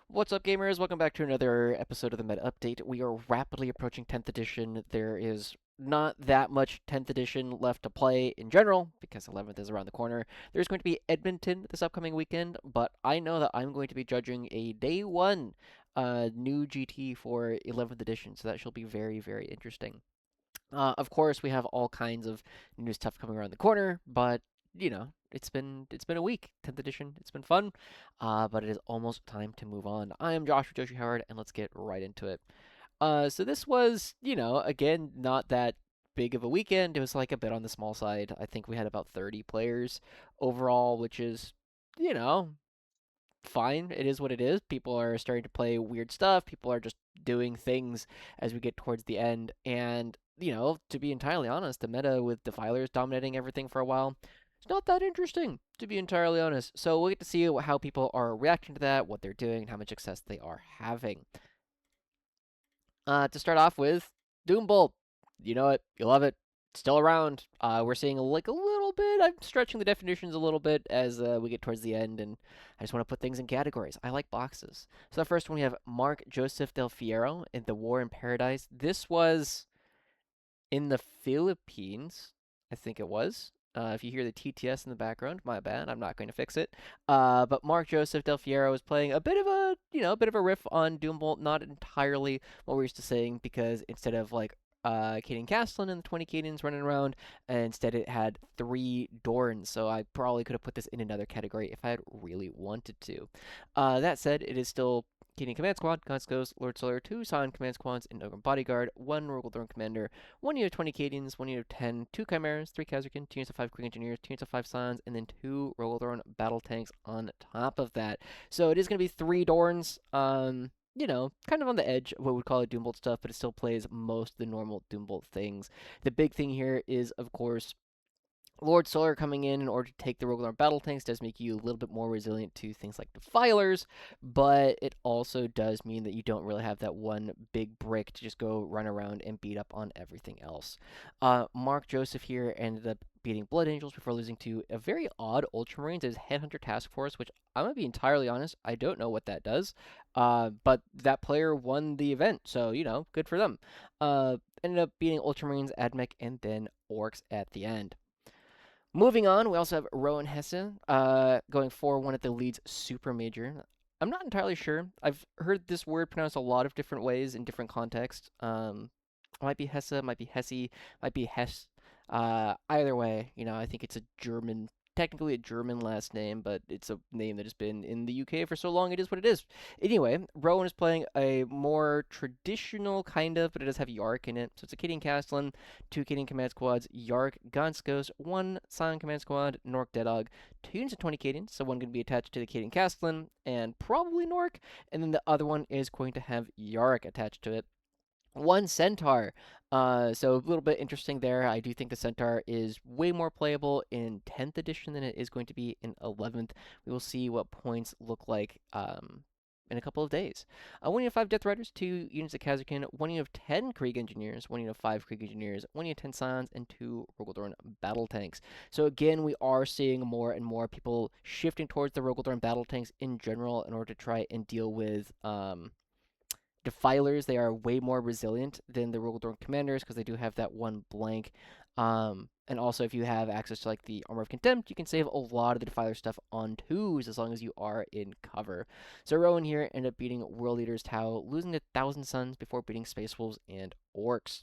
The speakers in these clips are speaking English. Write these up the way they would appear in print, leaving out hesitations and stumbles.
What's up, gamers? Welcome back to another episode of the Meta Update. We are rapidly approaching 10th edition. There is not that much 10th edition left to play in general because 11th is around the corner. There's going to be Edmonton this upcoming weekend, but I know that I'm going to be judging a day one new GT for 11th edition, so that shall be very, very interesting. Of course, we have all kinds of new stuff coming around the corner, but it's been a week, 10th edition. It's been fun, but it is almost time to move on. I am Joshua Joshi Howard, and let's get right into it. So this was, again, not that big of a weekend. It was like a bit on the small side. I think we had about 30 players overall, which is, you know, fine. It is what it is. People are starting to play weird stuff. People are just doing things as we get towards the end. And, to be entirely honest, the meta with Defilers dominating everything for a while, it's not that interesting, to be entirely honest. So we'll get to see how people are reacting to that, what they're doing, and how much success they are having. To start off with, Doombolt. You know it. You love it. Still around. We're seeing like a little bit. I'm stretching the definitions a little bit as we get towards the end, and I just want to put things in categories. I like boxes. So the first one we have Mark Joseph Del Fierro in The War in Paradise. This was in the Philippines, I think it was. If you hear the TTS in the background, my bad. I'm not going to fix it. But Mark Joseph Del Fierro is playing a bit of a bit of a riff on Doombolt, not entirely what we're used to seeing, because instead of like Caden Castlin and the 20 Cadens running around, and instead it had 3 Dorns. So I probably could have put this in another category if I had really wanted to. That said, it is still Keating Command Squad, Ghost, Lord Solar, 2 Silent Command Squads, and Ogre Bodyguard, 1 Rogal Throne Commander, 1 unit of 20 Cadians, 1 unit of 10, 2 Chimeras, 3 Kazarkin, 2 units of 5 Quick Engineers, 2 units of 5 Scions, and then 2 Rogal Throne Battle Tanks on top of that. So it is going to be 3 Dorns. Kind of on the edge of what we'd call a Doombolt stuff, but it still plays most of the normal Doombolt things. The big thing here is, of course, Lord Solar coming in order to take the regular battle tanks does make you a little bit more resilient to things like Defilers, but it also does mean that you don't really have that one big brick to just go run around and beat up on everything else. Mark Joseph here ended up beating Blood Angels before losing to a very odd Ultramarines as Headhunter Task Force, which I'm going to be entirely honest, I don't know what that does. But that player won the event, so, good for them. Ended up beating Ultramarines, Admech, and then Orcs at the end. Moving on, we also have Rowan Hesse going for one of the leads super major. I'm not entirely sure. I've heard this word pronounced a lot of different ways in different contexts. It might be Hesse, might be Hesse, might be Hess. Either way, I think it's a German, technically a German last name, but it's a name that has been in the UK for so long, it is what it is. Anyway, Rowan is playing a more traditional kind of, but it does have Yark in it. So it's a Cadian Castellan, 2 Cadian Command Squads, Yark, Gonskos, 1 Scion Command Squad, Nork Deadog, 2 units of 20 Cadians, so one going to be attached to the Cadian Castellan, and probably Nork, and then the other one is going to have Yark attached to it. 1 Centaur. So a little bit interesting there. I do think the Centaur is way more playable in 10th edition than it is going to be in 11th. We will see what points look like in a couple of days. 1 unit of 5 Death Riders, 2 units of Kazakhin, 1 unit of 10 Krieg Engineers, 1 unit of 5 Krieg Engineers, 1 unit of 10 Scions, and 2 Rogaldorn Battle Tanks. So again, we are seeing more and more people shifting towards the Rogaldorn Battle Tanks in general in order to try and deal with Defilers. They are way more resilient than the Rogaldorn Commanders because they do have that one blank. And also, if you have access to like the Armor of Contempt, you can save a lot of the Defiler stuff on 2s as long as you are in cover. So Rowan here ended up beating World Eaters Tau, losing to Thousand Suns before beating Space Wolves and Orcs.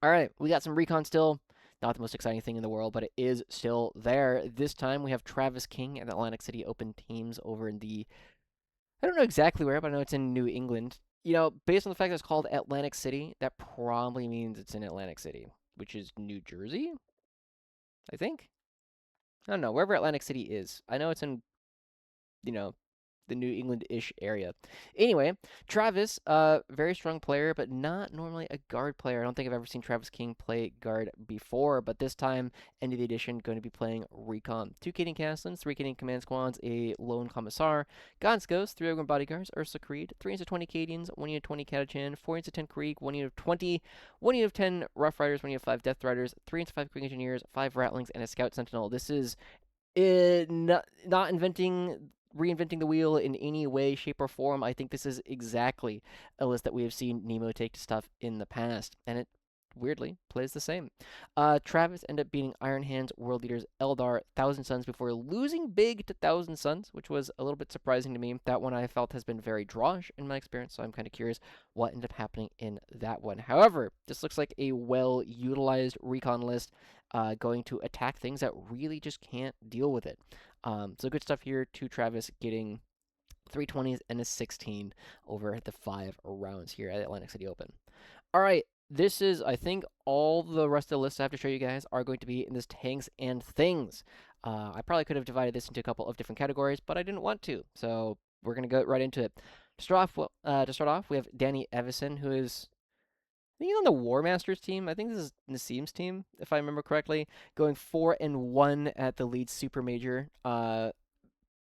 All right, we got some Recon still. Not the most exciting thing in the world, but it is still there. This time we have Travis King and Atlantic City Open teams over in the, I don't know exactly where, but I know it's in New England. Based on the fact that it's called Atlantic City, that probably means it's in Atlantic City, which is New Jersey, I think. I don't know, wherever Atlantic City is. I know it's in, you know, the New England-ish area. Anyway, Travis, very strong player, but not normally a guard player. I don't think I've ever seen Travis King play guard before, but this time, end of the edition, going to be playing Recon. 2 Cadian Castlins, 3 Cadian Command Squads, a Lone Commissar, Gonskos, 3 Ogren Bodyguards, Ursa Creed, 3 units of 20 Cadians, 1 unit of 20 Catachan, 4 units of 10 Krieg, 1 unit of 20, 1 unit of 10 Rough Riders, 1 unit of 5 Death Riders, 3 units of 5 Quick Engineers, 5 Ratlings, and a Scout Sentinel. This is not inventing reinventing the wheel in any way, shape, or form. I think this is exactly a list that we have seen Nemo take to stuff in the past, and it weirdly plays the same. Travis ended up beating Iron Hands World Leaders Eldar Thousand Suns before losing big to Thousand Suns, which was a little bit surprising to me. That one I felt has been very drawish in my experience, so I'm kind of curious what ended up happening in that one. However, this looks like a well utilized recon list, going to attack things that really just can't deal with it. So good stuff here to Travis getting 320s and a 16 over the 5 rounds here at Atlantic City Open. All right, this is, I think, all the rest of the lists I have to show you guys are going to be in this tanks and things. I probably could have divided this into a couple of different categories, but I didn't want to, so we're going to go right into it. To start off, we have Danny Evison, who is, I think he's on the War Masters team. I think this is Nassim's team, if I remember correctly, going 4-1 at the Leeds Super Major.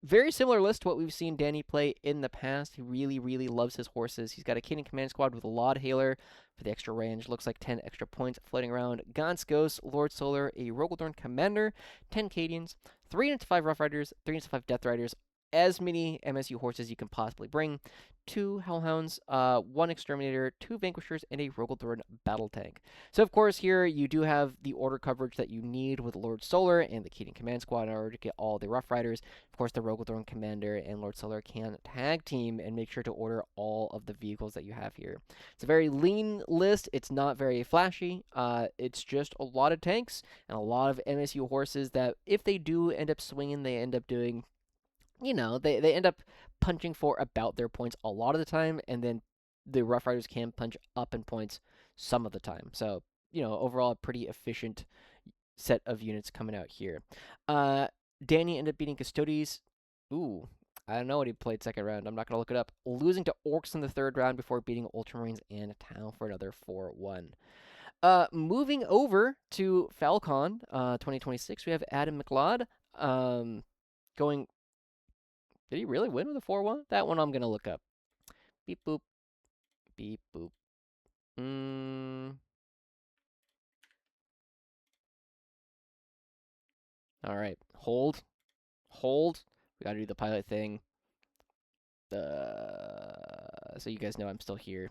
Very similar list to what we've seen Danny play in the past. He really, really loves his horses. He's got a King Command Squad with a Laud Hailer for the extra range. Looks like 10 extra points floating around. Gaunt's Ghost, Lord Solar, a Rogaldorn Commander, 10 Cadians, 3 into 5 Rough Riders, 3 into 5 Death Riders, as many MSU horses you can possibly bring, 2 Hellhounds, 1 Exterminator, 2 Vanquishers, and a Rogaldorn Battle Tank. So, of course, here you do have the order coverage that you need with Lord Solar and the Keating Command Squad in order to get all the Rough Riders. Of course, the Rogaldorn Commander and Lord Solar can tag team and make sure to order all of the vehicles that you have here. It's a very lean list. It's not very flashy. It's just a lot of tanks and a lot of MSU horses that, if they do end up swinging, they end up doing, they end up punching for about their points a lot of the time, and then the Rough Riders can punch up in points some of the time. So, overall, a pretty efficient set of units coming out here. Danny ended up beating Custodes. Ooh, I don't know what he played second round. I'm not going to look it up. Losing to Orcs in the third round before beating Ultramarines and Tau for another 4-1. Moving over to Falcon 2026, we have Adam McLeod going. Did he really win with a 4-1? That one I'm going to look up. Beep boop. Beep boop. All right. Hold. Hold. We got to do the pilot thing. So you guys know I'm still here.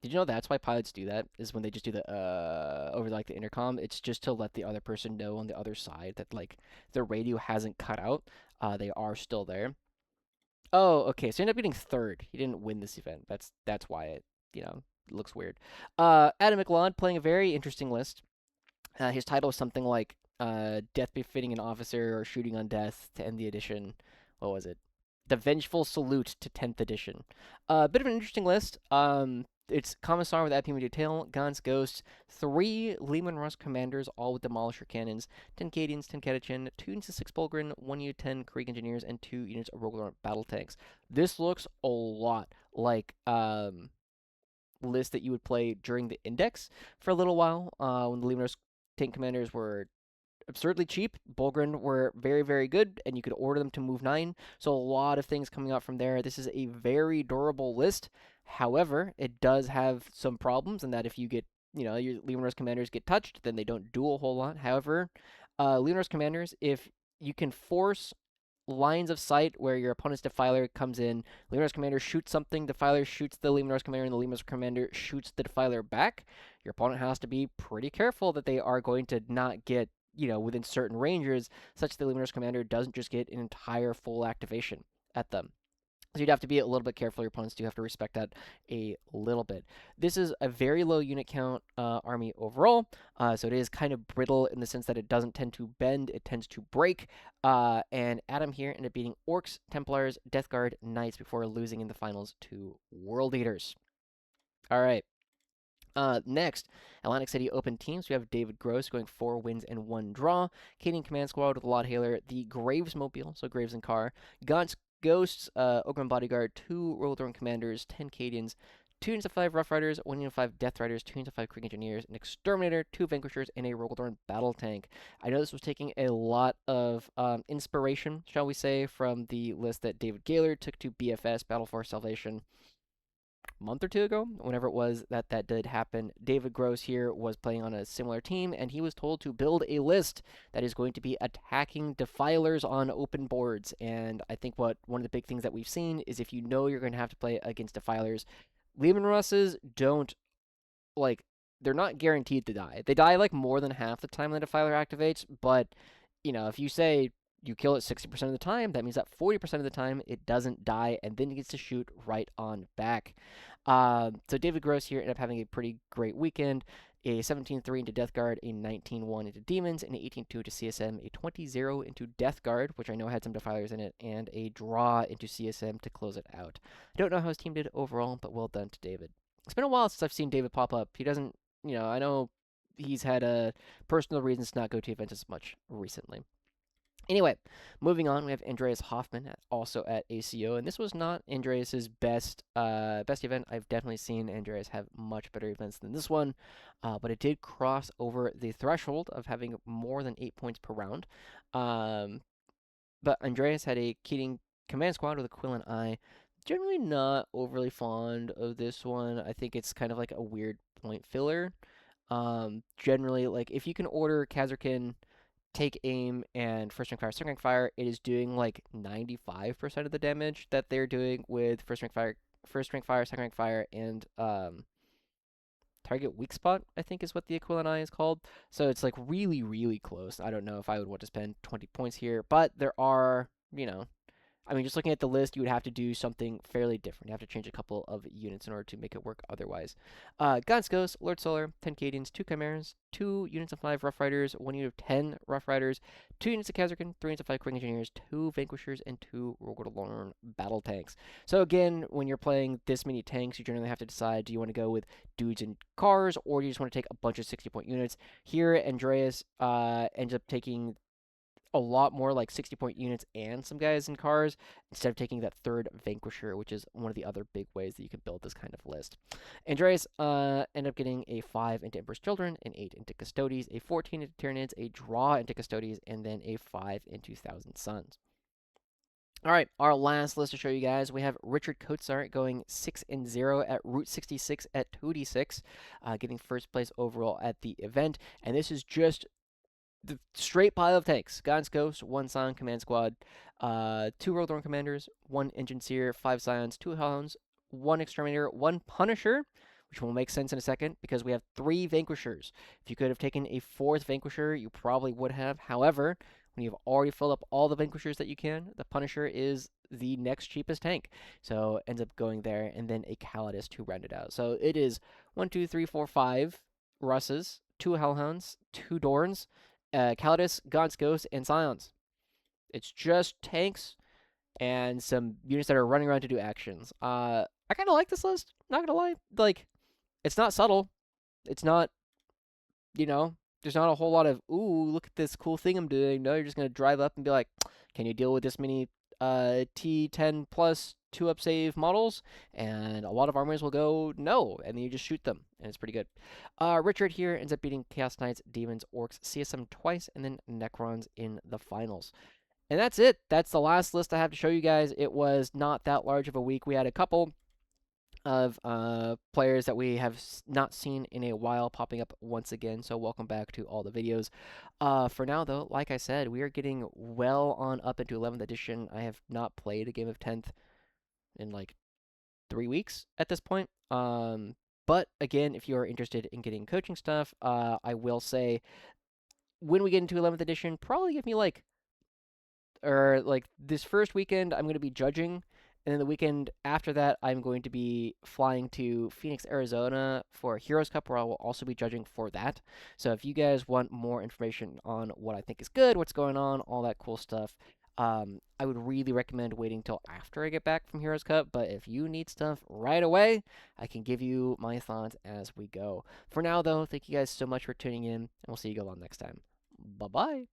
Did you know that's why pilots do that? Is when they just do the over like the intercom. It's just to let the other person know on the other side that like the radio hasn't cut out. They are still there. Oh, okay. So he ended up getting third. He didn't win this event. That's why it looks weird. Adam McLeod playing a very interesting list. His title was something like "Death Befitting an Officer" or "Shooting on Death" to end the edition. What was it? The Vengeful Salute to 10th edition. A bit of an interesting list. It's Commissar with Appium Detail, Gaunt's Ghost, 3 Lehman Russ Commanders, all with Demolisher Cannons, 10 Cadians, 10 Catachin, 2 units of 6 Bulgrin, 1 unit 10 Krieg Engineers, and 2 units of Rogaldorn Battle Tanks. This looks a lot like list that you would play during the Index for a little while, when the Lehman Russ tank commanders were absurdly cheap. Bulgrin were very, very good, and you could order them to move 9. So a lot of things coming out from there. This is a very durable list. However, it does have some problems in that if you get, your Lehman Russ commanders get touched, then they don't do a whole lot. However, Lehman Russ commanders, if you can force lines of sight where your opponent's defiler comes in, Lehman Russ commander shoots something, defiler shoots the Lehman Russ commander, and the Lehman Russ commander shoots the defiler back, your opponent has to be pretty careful that they are going to not get within certain ranges, such that the Lehman Russ commander doesn't just get an entire full activation at them. So you'd have to be a little bit careful. Your opponents do have to respect that a little bit. This is a very low unit count army overall, so it is kind of brittle in the sense that it doesn't tend to bend, it tends to break. And Adam here ended up beating Orcs, Templars, Death Guard, Knights before losing in the finals to World Eaters. All right. Next, Atlantic City Open teams. We have David Gross going 4 wins and 1 draw. Canadian Command Squad with a Laud Hailer. The Graves Mobile, so Graves and Car. Gaunt's Ghosts, Ogren Bodyguard, 2 Rogaldorn Commanders, 10 Cadians, 2 units of 5 Rough Riders, 1 unit of 5 Death Riders, 2 units of 5 Krieg Engineers, an Exterminator, 2 Vanquishers, and a Rogaldorn Battle Tank. I know this was taking a lot of inspiration, shall we say, from the list that David Gaylord took to BFS, Battle for Salvation. month or two ago, whenever it was that that did happen, David Gross here was playing on a similar team, and he was told to build a list that is going to be attacking defilers on open boards. And I think what one of the big things that we've seen is if you know you're going to have to play against defilers, Leman Russes don't like they're not guaranteed to die. They die like more than half the time the defiler activates, but if you say you kill it 60% of the time, that means that 40% of the time it doesn't die and then it gets to shoot right on back. So David Gross here ended up having a pretty great weekend. A 17-3 into Death Guard, a 19-1 into Demons, and an 18-2 into CSM, a 20-0 into Death Guard, which I know had some Defilers in it, and a draw into CSM to close it out. I don't know how his team did overall, but well done to David. It's been a while since I've seen David pop up. He doesn't, I know he's had personal reasons to not go to events as much recently. Anyway, moving on, we have Andreas Hoffman also at ACO, and this was not Andreas's best event. I've definitely seen Andreas have much better events than this one, but it did cross over the threshold of having more than 8 points per round. But Andreas had a Keating command squad with a Quill and Eye. Generally not overly fond of this one. I think it's kind of like a weird point filler. Generally, like if you can order Kazarkin, take aim, and first rank fire, second rank fire, it is doing like 95% of the damage that they're doing with first rank fire, second rank fire, and target weak spot, I think is what the equivalent eye is called. So it's like really, really close. I don't know if I would want to spend 20 points here, but there are, just looking at the list, you would have to do something fairly different. You have to change a couple of units in order to make it work otherwise. God's Ghost, Lord Solar, 10 Cadians, 2 Chimeras, 2 units of 5 Rough Riders, 1 unit of 10 Rough Riders, 2 units of Kazarkin, 3 units of 5 Quick Engineers, 2 Vanquishers, and 2 Rogorlorn Battle Tanks. So again, when you're playing this many tanks, you generally have to decide, do you want to go with dudes in cars, or do you just want to take a bunch of 60-point units? Here, Andreas ends up taking a lot more like 60-point units and some guys in cars instead of taking that third Vanquisher, which is one of the other big ways that you can build this kind of list. Andreas ended up getting a 5 into Emperor's Children, an 8 into Custodes, a 14 into Tyranids, a draw into Custodes, and then a 5 into Thousand Sons. All right, our last list to show you guys, we have Richard Kotsart going 6-0 at Route 66 at 2d6, getting first place overall at the event. And this is just the straight pile of tanks. God's Ghost, 1 Scion Command Squad, 2 Roadthorn Commanders, 1 Engine Seer, 5 Scions, 2 Hellhounds, 1 Exterminator, 1 Punisher, which will make sense in a second because we have 3 Vanquishers. If you could have taken a 4th Vanquisher, you probably would have. However, when you've already filled up all the Vanquishers that you can, the Punisher is the next cheapest tank. So ends up going there, and then a Calidus to round it out. So it is 1, 2, 3, 4, 5 Russes, 2 Hellhounds, 2 Dorns, Calidus, God's Ghost, and Scions. It's just tanks and some units that are running around to do actions. I kind of like this list, not gonna lie. Like, it's not subtle. It's not, there's not a whole lot of, ooh, look at this cool thing I'm doing. No, you're just gonna drive up and be like, can you deal with this many T10 plus 2-up save models? And a lot of armors will go no, and then you just shoot them, and it's pretty good. Richard here ends up beating Chaos Knights, Demons, Orcs, CSM twice, and then Necrons in the finals. And that's it. That's the last list I have to show you guys. It was not that large of a week. We had a couple of players that we have not seen in a while popping up once again, so welcome back to all the videos. For now, though, like I said, we are getting well on up into 11th edition. I have not played a game of 10th in like 3 weeks at this point. But again, if you are interested in getting coaching stuff, I will say when we get into 11th edition, probably give me like this first weekend, I'm going to be judging. And then the weekend after that, I'm going to be flying to Phoenix, Arizona for Heroes Cup, where I will also be judging for that. So if you guys want more information on what I think is good, what's going on, all that cool stuff, I would really recommend waiting till after I get back from Heroes Cup. But if you need stuff right away, I can give you my thoughts as we go. For now, though, thank you guys so much for tuning in, and we'll see you guys all next time. Bye-bye.